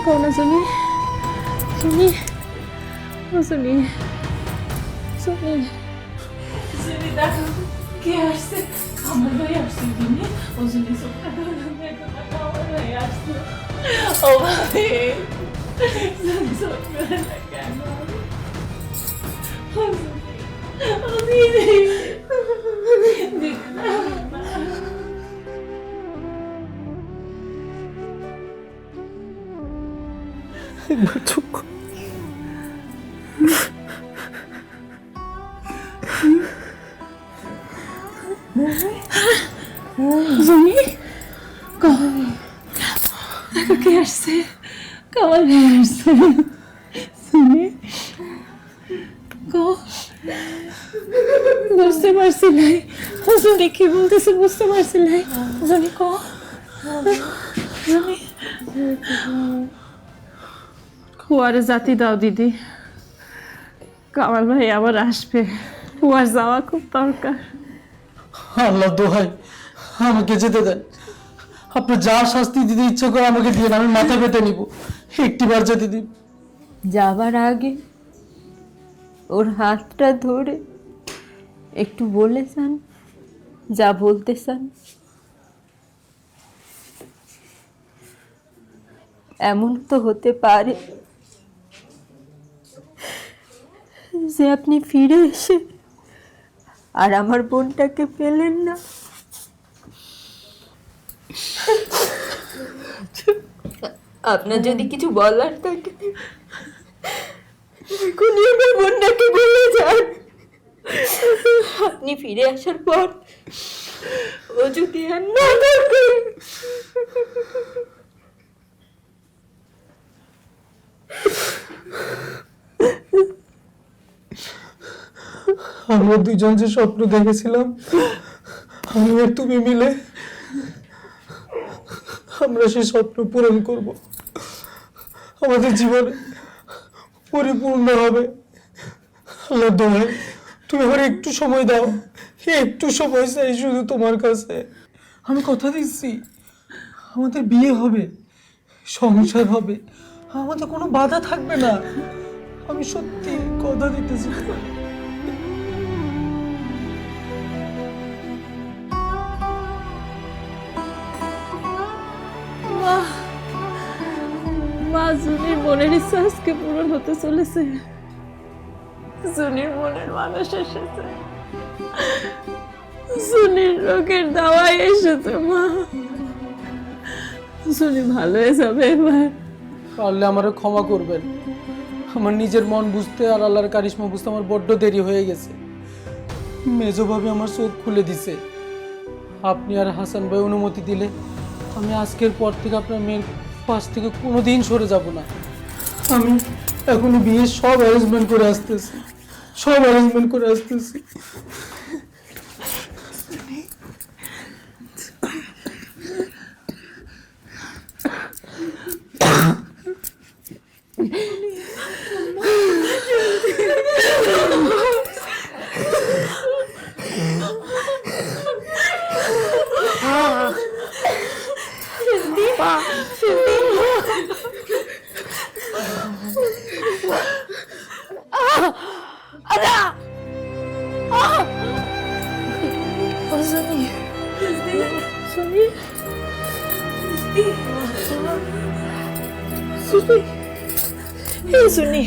कौन है सुनी सुनी ओ सुनी सुनी सुनी देखो কে আসছে আমার ভাই আসছে তুমি ও সুনি সবটা মেরে কথা আমার ভাই আসছে ও ভাই সুনি সব মেরে কেন ও সুনি দেখ একবার চুপ কর। सुनी कौन কে আসছে কামাল ভাই আসছে সুনি বুঝতে পারছি নাই সুনি কি বলতেছে বুঝতে পারছি নাই সুনি সুনি কুয়ারে জাতি দাও দিদি কামাল ভাই আবার আসবে কুয়ার যাওয়া খুব দরকার আল্লাহ দোহাই আমাকে যেতে দেন। আপনি যা শাস্তি দিতে ইচ্ছা করে আমাকে দিয়ে আমি মাথা পেতে নিব, একটিবার যেতে দিন। যাবার আগে ওর হাতটা ধরে একটু বলে যান যা বলতে চান। এমন তো হতে পারে যে আপনি ফিরে এসে আর আমার বোনটাকে পেলেন না। আপনার যদি কিছু বলার থাকে এখনই আমার বোনটাকে বলে যান। আপনি ফিরে আসার পর ও যদি আর না থাকে আমরা দুজন যে স্বপ্ন দেখেছিলাম আমি আর তুমি মিলে, আমরা সেই স্বপ্ন পূরণ করব, আমাদের জীবন পরিপূর্ণ হবে। আল্লাহ দোহাই তুমি আমার একটু সময় দাও, একটু সময় চাই শুধু তোমার কাছে। আমি কথা দিচ্ছি আমাদের বিয়ে হবে, সংসার হবে, আমাদের কোনো বাধা থাকবে না। আমি সত্যি কথা দিতেছি। মা জুনির মনের ইচ্ছা আজকে পূরণ হতে চলেছে। জুনির মনের মানুষ এসেছে, জুনির রোগের দাওয়াই এসেছে। মা জুনি ভালো হয়ে যাবে এবার। পারলে আমারও ক্ষমা করবেন, আমার নিজের মন বুঝতে আর আল্লাহর কারিশমা বুঝতে আমার বড্ড দেরি হয়ে গেছে। মেজোভাবে আমার চোখ খুলে দিছে। আপনি আর হাসান ভাই অনুমতি দিলে আমি আজকের পর থেকে আপনার মেয়ের পাশ থেকে কোনোদিন সরে যাব না। আমি এখনো বিয়ের সব অ্যারেঞ্জমেন্ট করে আসতেছি, সব অ্যারেঞ্জমেন্ট করে আসতেছি। सुनी